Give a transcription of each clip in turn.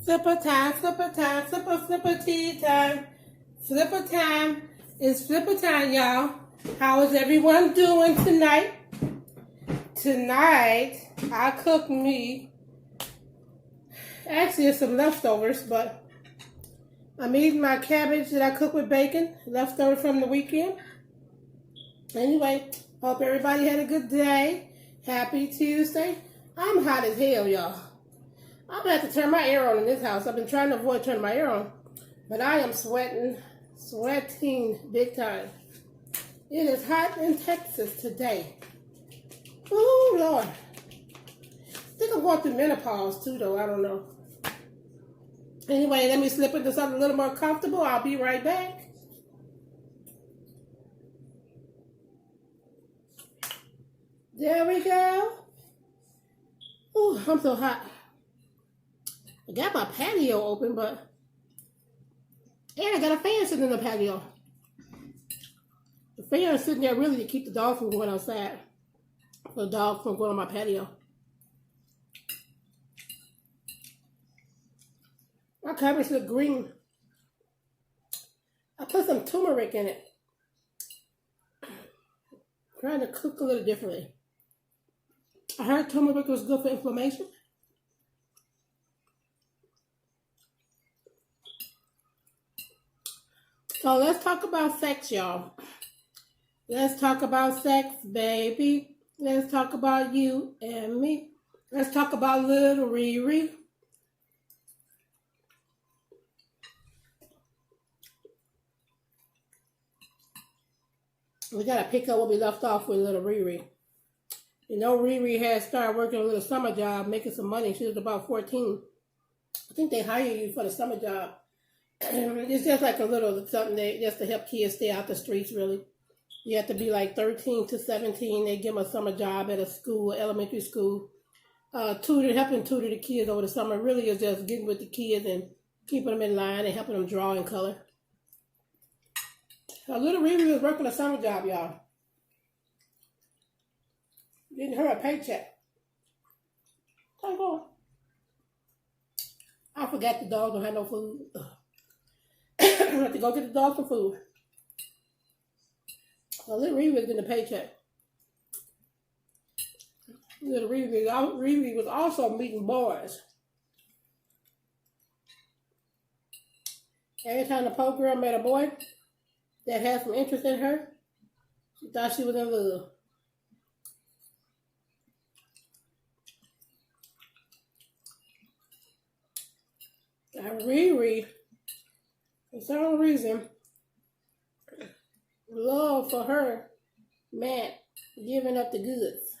Flipper time, flipper time, flipper tea time. Flipper time. It's flipper time, y'all. How is everyone doing tonight? Tonight, I cooked me, actually it's some leftovers, but I'm eating my cabbage that I cooked with bacon, leftover from the weekend. Anyway, hope everybody had a good day. Happy Tuesday. I'm hot as hell, y'all. I'm going to have to turn my air on in this house. I've been trying to avoid turning my air on, but I am sweating big time. It is hot in Texas today. Oh, Lord. I think I'm going through menopause, too, though. I don't know. Anyway, let me slip into something a little more comfortable. I'll be right back. There we go. Oh, I'm so hot. I got my patio open, and I got a fan sitting in the patio. The fan is sitting there really to keep the dog from going outside. For the dog from going on my patio. My cabbage look green. I put some turmeric in it. I'm trying to cook a little differently. I heard turmeric was good for inflammation. So let's talk about sex, y'all. Let's talk about sex, baby. Let's talk about you and me. Let's talk about little ReRe. We gotta pick up what we left off with little ReRe. You know, ReRe had started working a little summer job, making some money. She was about 14. I think they hire you for the summer job. It's just like a little something just to help kids stay out the streets, really. You have to be like 13 to 17. They give them a summer job at a school, elementary school. Helping tutor the kids over the summer really is just getting with the kids and keeping them in line and helping them draw in color. So little ReRe was working a summer job, y'all. Getting her a paycheck. I forgot the dog don't have no food. I have to go get the dog some food. So little ReRe was getting a paycheck. Little ReRe was also meeting boys. Every time the poor girl met a boy that had some interest in her, she thought she was in love. And ReRe, for some reason, love for her meant giving up the goods.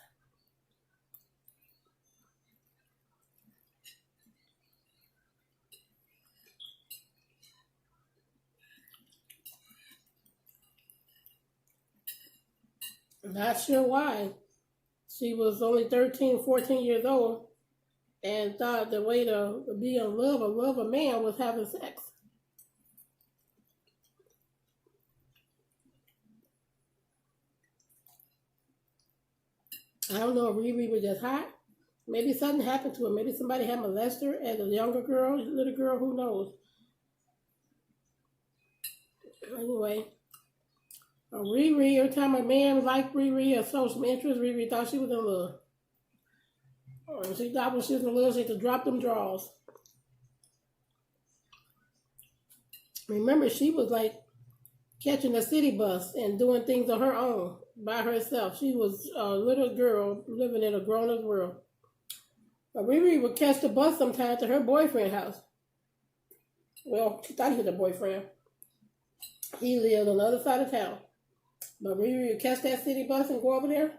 Not sure why. She was only 13, 14 years old and thought the way to be in love or love a man was having sex. I don't know if ReRe was just hot. Maybe something happened to her. Maybe somebody had molested her as a younger girl, little girl, who knows. Anyway, ReRe, every time a man liked ReRe or showed some interest, ReRe thought she was in love. And she thought when she was in love, she had to drop them drawers. Remember, she was like catching a city bus and doing things on her own by herself. She was a little girl living in a grown-up world. But ReRe would catch the bus sometimes to her boyfriend's house. Well, she thought he was a boyfriend. He lived on the other side of town. But ReRe would catch that city bus and go over there.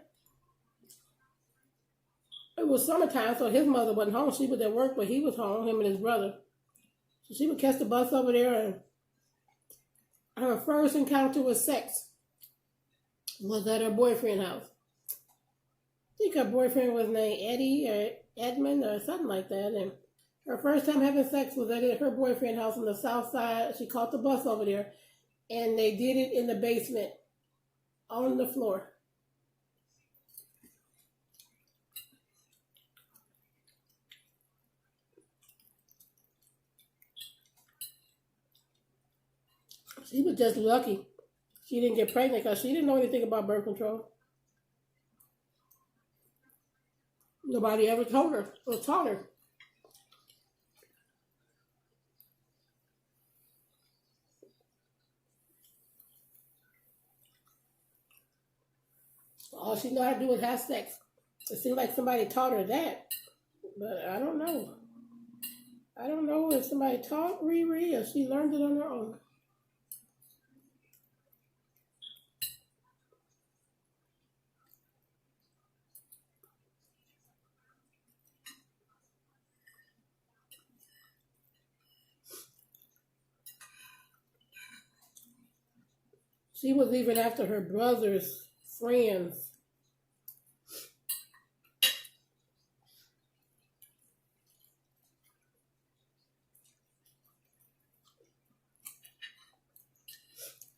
It was summertime, so his mother wasn't home. She was at work, but he was home, him and his brother. So she would catch the bus over there, and her first encounter with sex was at her boyfriend's house. I think her boyfriend was named Eddie or Edmund or something like that. And her first time having sex was at her boyfriend's house on the south side. She caught the bus over there, and they did it in the basement on the floor. She was just lucky she didn't get pregnant because she didn't know anything about birth control. Nobody ever told her or taught her. All she knew how to do was have sex. It seemed like somebody taught her that. But I don't know. I don't know if somebody taught ReRe or she learned it on her own. She was even after her brother's friends.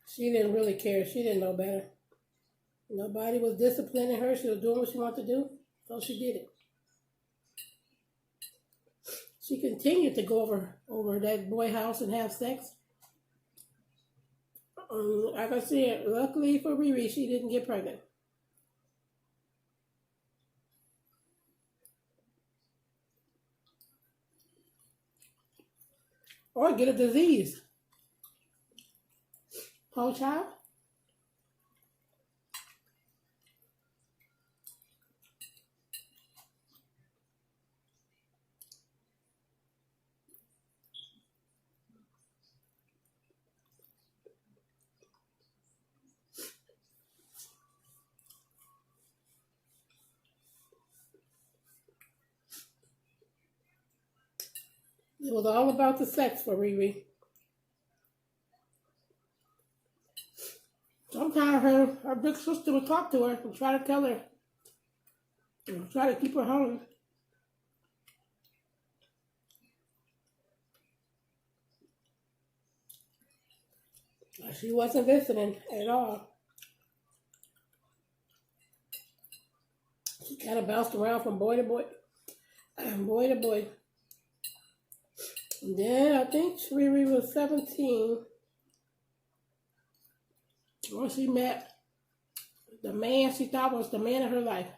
She didn't really care. She didn't know better. Nobody was disciplining her. She was doing what she wanted to do, so she did it. She continued to go over that boy house and have sex. Like I said, luckily for ReRe, she didn't get pregnant. Or get a disease. Poor child. It was all about the sex for ReRe. Sometimes her big sister would talk to her and try to tell her, and try to keep her home. But she wasn't listening at all. She kind of bounced around from boy to boy, and boy to boy. And then I think ReRe was 17 when she met the man she thought was the man of her life.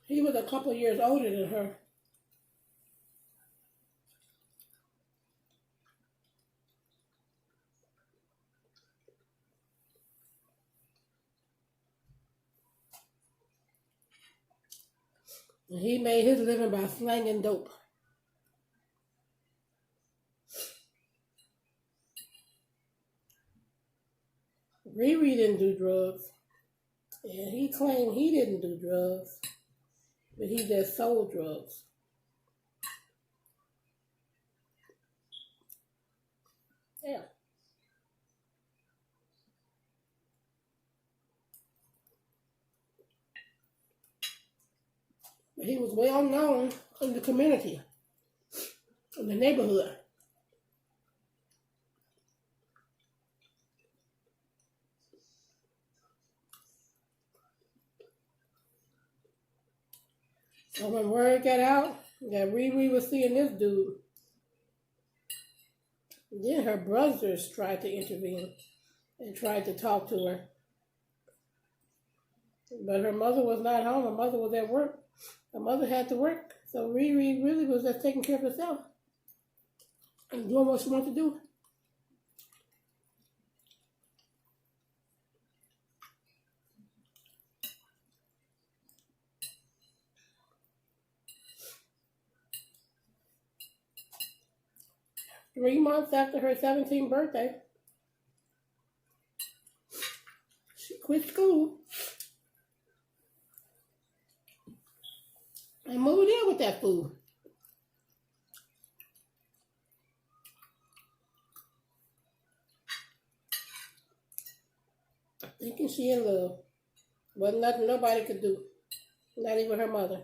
He was a couple years older than her. And he made his living by slanging dope. ReRe didn't do drugs. And he claimed he didn't do drugs, but he just sold drugs. Yeah. But he was well known in the community, in the neighborhood. So when word got out that ReRe was seeing this dude, then her brothers tried to intervene and tried to talk to her. But her mother was not home. Her mother was at work. Her mother had to work. So ReRe really was just taking care of herself and doing what she wanted to do. Three months after her 17th birthday, she quit school and moved in with that fool. Thinking she in love. Wasn't nothing nobody could do. Not even her mother.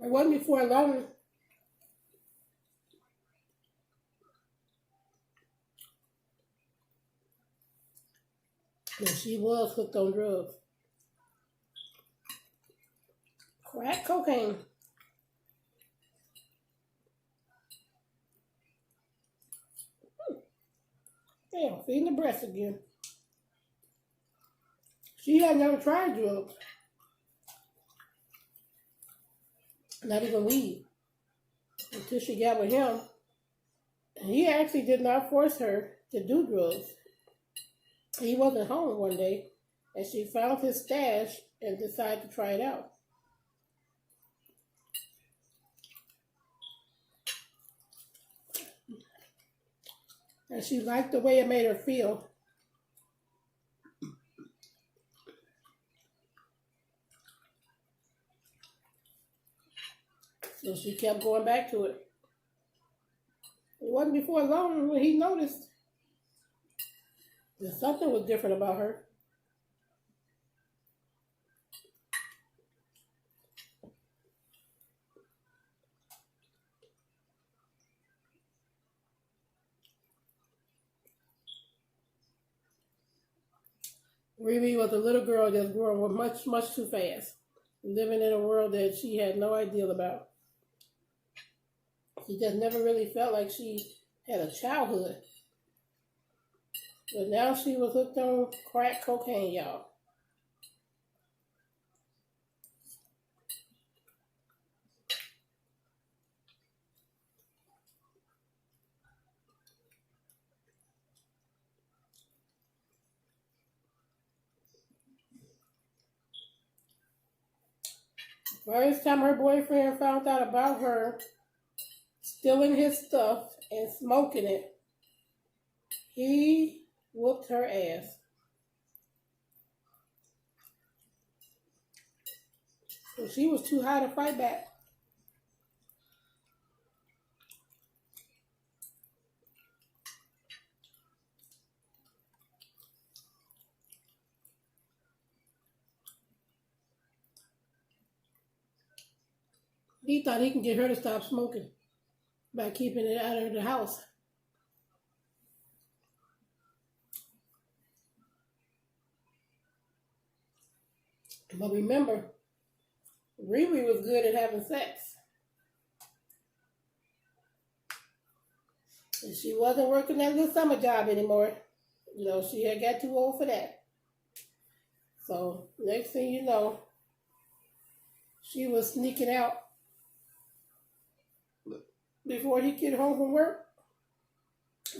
It wasn't before long that she was hooked on drugs. Crack cocaine. Damn, feeding the breast again. She had never tried drugs. Not even weed. Until she got with him. And he actually did not force her to do drugs. He wasn't home one day, and she found his stash and decided to try it out. And she liked the way it made her feel. So she kept going back to it. It wasn't before long when he noticed that something was different about her. ReRe was a little girl that's growing much, much too fast, living in a world that she had no idea about. She just never really felt like she had a childhood. But now she was hooked on crack cocaine, y'all. First time her boyfriend found out about her stealing his stuff and smoking it, he whooped her ass. So she was too high to fight back. He thought he can get her to stop smoking by keeping it out of the house. But remember, ReRe was good at having sex. And she wasn't working that little summer job anymore. You know, she had got too old for that. So, next thing you know, she was sneaking out before he get home from work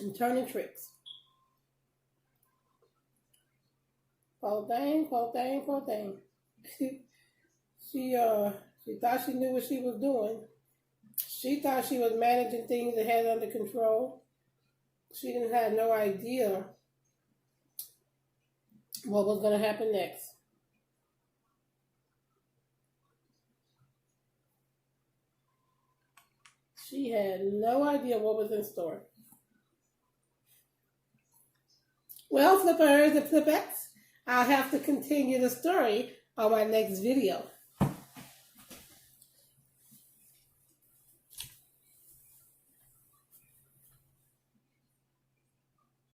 and turning tricks. Poor thing, poor thing, poor thing. She thought she knew what she was doing. She thought she was managing things and had it under control. She didn't have no idea what was going to happen next. She had no idea what was in store. Well, flippers and flippettes, I'll have to continue the story on my next video.